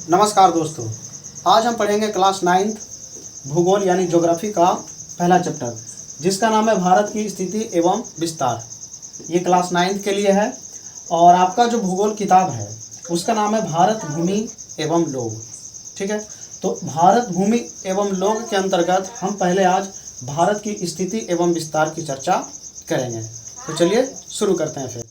नमस्कार दोस्तों, आज हम पढ़ेंगे क्लास 9th भूगोल यानी ज्योग्राफी का पहला चैप्टर, जिसका नाम है भारत की स्थिति एवं विस्तार। ये क्लास 9th के लिए है और आपका जो भूगोल किताब है उसका नाम है भारत भूमि एवं लोग। ठीक है, तो भारत भूमि एवं लोग के अंतर्गत हम पहले आज भारत की स्थिति एवं विस्तार की चर्चा करेंगे। तो चलिए शुरू करते हैं फिर।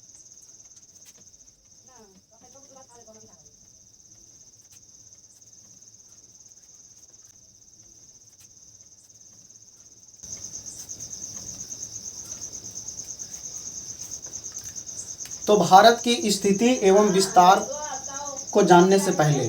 तो भारत की स्थिति एवं विस्तार को जानने से पहले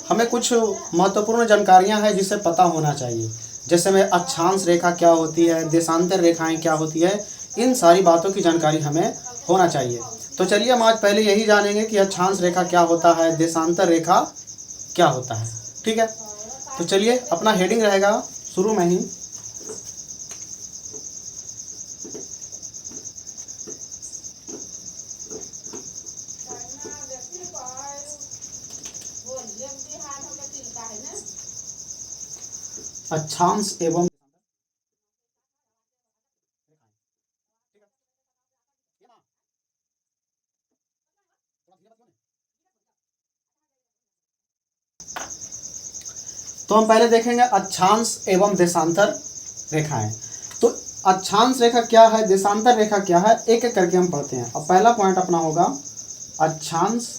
हमें कुछ महत्वपूर्ण जानकारियां हैं जिसे पता होना चाहिए। जैसे में अक्षांश रेखा क्या होती है, देशांतर रेखाएं क्या होती है, इन सारी बातों की जानकारी हमें होना चाहिए। तो चलिए हम आज पहले यही जानेंगे कि अक्षांश रेखा क्या होता है, देशांतर रेखा क्या होता है। ठीक है, तो चलिए अपना हेडिंग रहेगा शुरू में ही अक्षांश एवं तो हम पहले देखेंगे अक्षांश एवं देशांतर रेखाएं। तो अक्षांश रेखा क्या है, देशांतर रेखा क्या है, एक एक करके हम पढ़ते हैं। अब पहला पॉइंट अपना होगा अक्षांश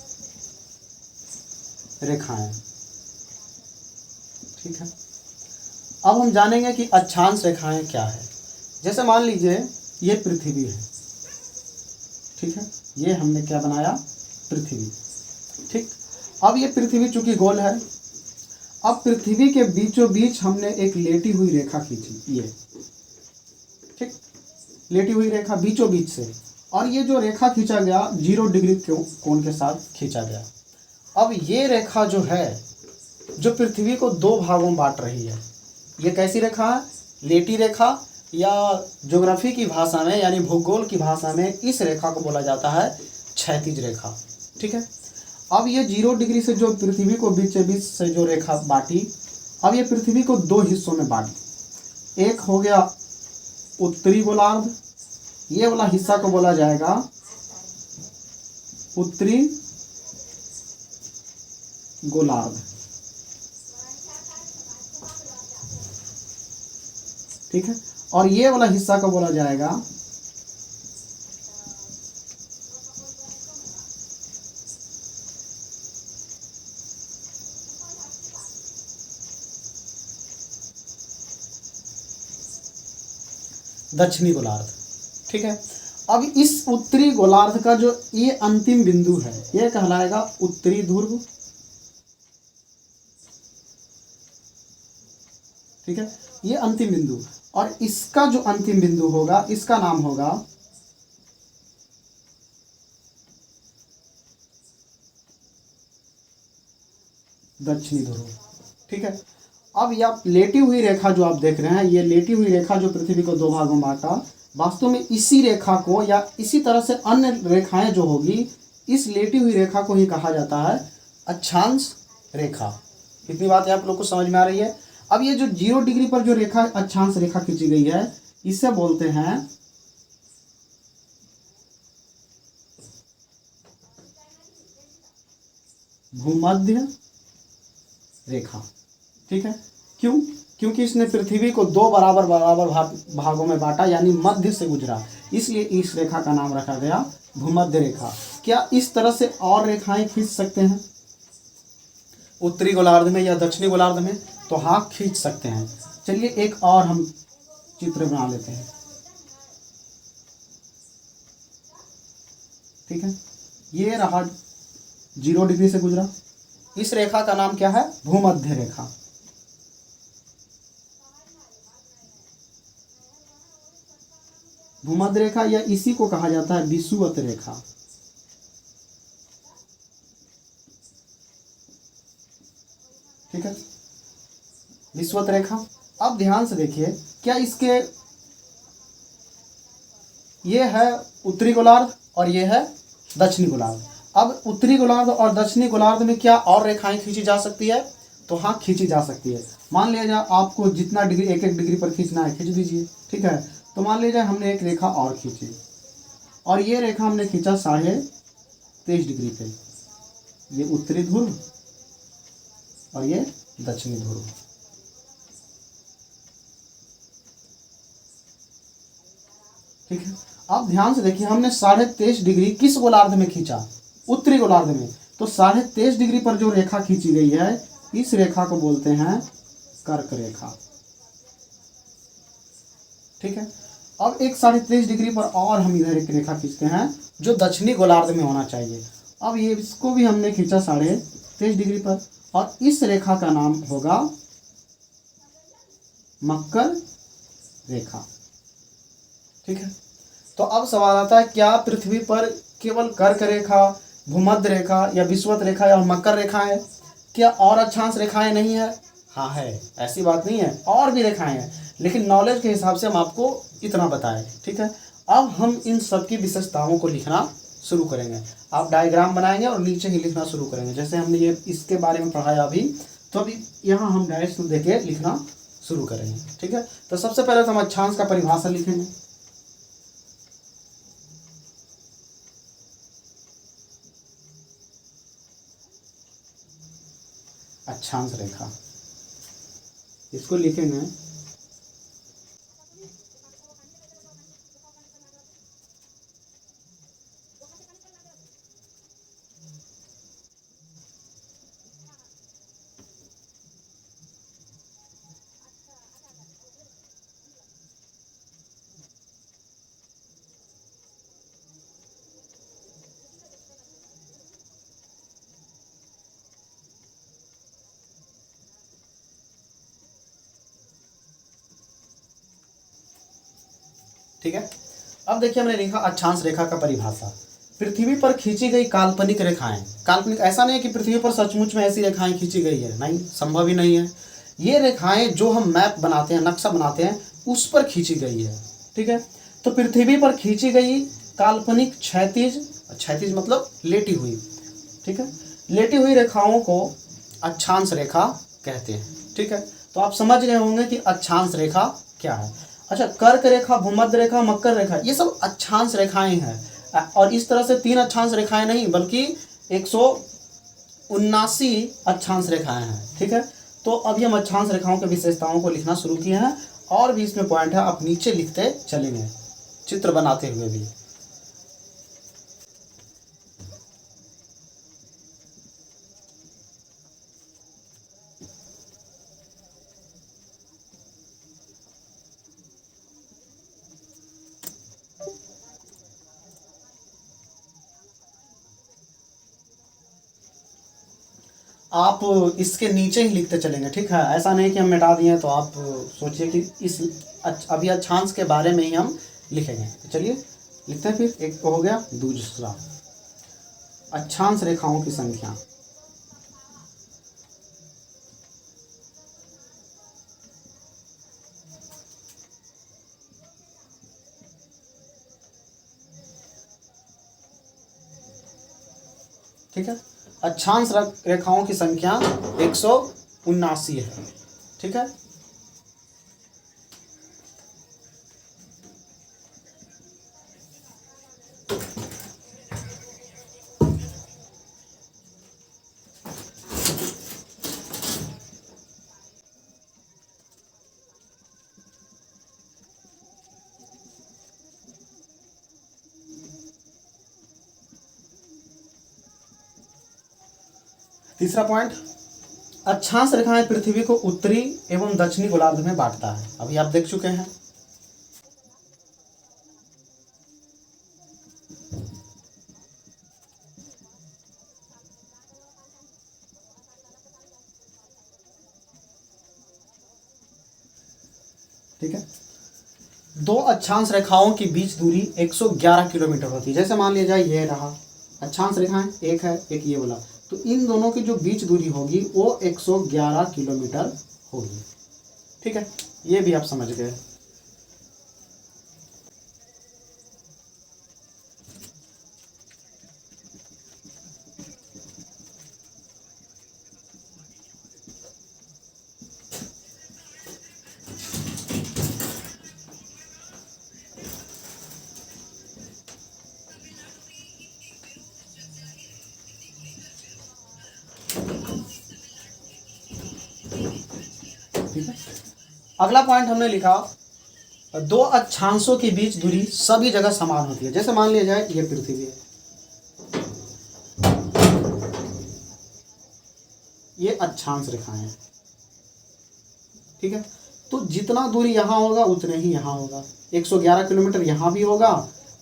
रेखाएं। ठीक है, अब हम जानेंगे कि अक्षांश रेखाएं क्या है। जैसे मान लीजिए ये पृथ्वी है। ठीक है, ये हमने क्या बनाया, पृथ्वी। ठीक, अब ये पृथ्वी चूंकि गोल है, अब पृथ्वी के बीचों बीच हमने एक लेटी हुई रेखा खींची, ये ठीक, लेटी हुई रेखा बीचों बीच से, और ये जो रेखा खींचा गया 0 डिग्री कोण के साथ खींचा गया। अब ये रेखा जो है, जो पृथ्वी को दो भागों में बांट रही है, ये कैसी रेखा है, लेटी रेखा, या ज्योग्राफी की भाषा में यानी भूगोल की भाषा में इस रेखा को बोला जाता है क्षैतिज रेखा। ठीक है, अब ये 0 डिग्री से जो पृथ्वी को बीच बीच से जो रेखा बांटी, अब ये पृथ्वी को दो हिस्सों में बांटी। एक हो गया उत्तरी गोलार्ध, ये वाला हिस्सा को बोला जाएगा उत्तरी गोलार्ध। ठीक है, और ये वाला हिस्सा को बोला जाएगा दक्षिणी गोलार्ध। ठीक है, अब इस उत्तरी गोलार्ध का जो ये अंतिम बिंदु है, ये कहलाएगा उत्तरी ध्रुव। ठीक है, ये अंतिम बिंदु, और इसका जो अंतिम बिंदु होगा इसका नाम होगा दक्षिणी ध्रुव। ठीक है, अब यह लेटी हुई रेखा जो आप देख रहे हैं, ये लेटी हुई रेखा जो पृथ्वी को दो भागों में बांटा, वास्तव में इसी रेखा को या इसी तरह से अन्य रेखाएं जो होगी, इस लेटी हुई रेखा को ही कहा जाता है अक्षांश रेखा। इतनी बात आप लोग को समझ में आ रही है। अब ये जो 0 डिग्री पर जो रेखा अक्षांश रेखा खींची गई है, इसे बोलते हैं भूमध्य रेखा। ठीक है, क्यों, क्योंकि इसने पृथ्वी को दो बराबर बराबर भागों में बांटा, यानी मध्य से गुजरा, इसलिए इस रेखा का नाम रखा गया भूमध्य रेखा। क्या इस तरह से और रेखाएं खींच सकते हैं उत्तरी गोलार्ध में या दक्षिणी गोलार्ध में? तो हाँ, खींच सकते हैं। चलिए एक और हम चित्र बना लेते हैं। ठीक है, ये रहा 0 डिग्री से गुजरा, इस रेखा का नाम क्या है, भूमध्य रेखा। भूमध्य रेखा या इसी को कहा जाता है विषुवत रेखा। ठीक है, विषुवत रेखा। अब ध्यान से देखिए, क्या इसके, ये है उत्तरी गोलार्ध और ये है दक्षिणी गोलार्ध। अब उत्तरी गोलार्ध और दक्षिणी गोलार्ध में क्या और रेखाएं खींची जा सकती है? तो हाँ, खींची जा सकती है। मान लिया जाए आपको जितना डिग्री, एक एक डिग्री पर खींचना है खींच दीजिए, ठीक है। तो मान लीजिए हमने एक रेखा और खींची, और ये रेखा हमने खींचा 23.5 डिग्री पे। ये उत्तरी ध्रुव और ये दक्षिणी ध्रुव। ठीक है, आप ध्यान से देखिए, हमने 23.5 डिग्री किस गोलार्ध में खींचा? उत्तरी गोलार्ध में। तो 23.5 डिग्री पर जो रेखा खींची गई है, इस रेखा को बोलते हैं कर्क रेखा। ठीक है, अब एक 23.5 डिग्री पर और हम इधर एक रेखा खींचते हैं जो दक्षिणी गोलार्ध में होना चाहिए। अब ये इसको भी हमने खींचा 23.5 डिग्री पर, और इस रेखा का नाम होगा मकर रेखा। ठीक है, तो अब सवाल आता है, क्या पृथ्वी पर केवल कर्क रेखा, भूमध्य रेखा या विषुवत रेखा या मकर रेखा है? क्या और अक्षांश रेखाएं नहीं है? हाँ है, ऐसी बात नहीं है, और भी रेखाएं हैं, लेकिन नॉलेज के हिसाब से हम आपको इतना बताएं। ठीक है, अब हम इन सब की विशेषताओं को लिखना शुरू करेंगे। आप डायग्राम बनाएंगे और नीचे ही लिखना शुरू करेंगे। जैसे हमने ये इसके बारे में पढ़ाया अभी, तो अभी यहाँ हम डायरेक्ट देके लिखना शुरू करेंगे। ठीक है, तो सबसे पहले तो हम अक्षांश का परिभाषा लिखेंगे। अक्षांश रेखा, इसको लिखेंगे ठीक है, अब देखिए हमने लिखा अक्षांश रेखा का परिभाषा। पृथ्वी पर खींची गई काल्पनिक रेखाएं, काल्पनिक ऐसा नहीं है कि पृथ्वी पर सचमुच में ऐसी रेखाएं खींची गई है, नहीं, संभव ही नहीं है। ये रेखाएं जो हम मैप बनाते हैं, नक्शा बनाते हैं, उस पर खींची गई है। ठीक है, तो पृथ्वी पर खींची गई काल्पनिक क्षैतिज, क्षैतिज मतलब लेटी हुई, ठीक है, लेटी हुई रेखाओं को अक्षांश रेखा कहते हैं। ठीक है, तो आप समझ गए होंगे कि अक्षांश रेखा क्या है। अच्छा, कर्क रेखा, भूमध्य रेखा, मकर रेखा, ये सब अक्षांश रेखाएं हैं। और इस तरह से 3 अक्षांश रेखाएं नहीं, बल्कि 179 अक्षांश रेखाएं हैं। ठीक है, तो अभी हम अक्षांश रेखाओं के विशेषताओं को लिखना शुरू किए हैं, और भी इसमें पॉइंट है, आप नीचे लिखते चलेंगे चित्र बनाते हुए भी। आप इसके नीचे ही लिखते चलेंगे। ठीक है, ऐसा नहीं कि हम मिटा दिए तो आप सोचिए कि इस अभी अक्षांश के बारे में ही हम लिखेंगे। तो चलिए लिखते हैं, फिर एक हो गया, दूसरा अक्षांश रेखाओं की संख्या। ठीक है, अक्षांश रेखाओं की संख्या 179 है। ठीक है, तीसरा पॉइंट, अक्षांश रेखाएं पृथ्वी को उत्तरी एवं दक्षिणी गोलार्ध में बांटता है। अभी आप देख चुके हैं। ठीक है, 2 अक्षांश रेखाओं की बीच दूरी 111 किलोमीटर होती है। जैसे मान लिया जाए ये रहा अक्षांश रेखाएं, एक है, एक ये वाला, तो इन दोनों की जो बीच दूरी होगी वो 111 किलोमीटर होगी। ठीक है, ये भी आप समझ गए। ठीक है। अगला पॉइंट हमने लिखा, दो अक्षांशों के बीच दूरी सभी जगह समान होती है। जैसे मान लिया जाए ये पृथ्वी है, ये अक्षांश रेखाएं हैं, ठीक है। तो जितना दूरी यहाँ होगा उतने ही यहाँ होगा। 111 किलोमीटर यहाँ भी होगा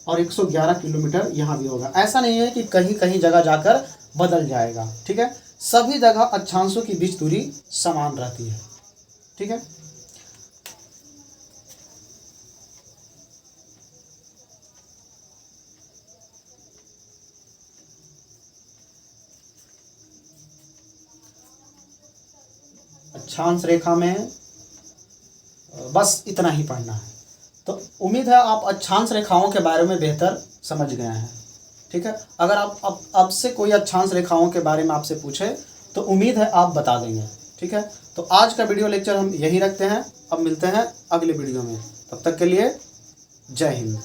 और 111 किलोमीटर यहाँ भी होगा। ऐसा नहीं है कि कहीं कहीं जगह जाकर बदल जाएगा, ठीक है। सभी जगह अक्षांशों के बीच दूरी समान रहती है, ठीक है। अक्षांश रेखा में बस इतना ही पढ़ना है। तो उम्मीद है आप अक्षांश रेखाओं के बारे में बेहतर समझ गए हैं, ठीक है। अगर आप आपसे कोई अक्षांश रेखाओं के बारे में आपसे पूछे तो उम्मीद है आप बता देंगे, ठीक है। तो आज का वीडियो लेक्चर हम यहीं रखते हैं। अब मिलते हैं अगले वीडियो में, तब तक के लिए जय हिंद।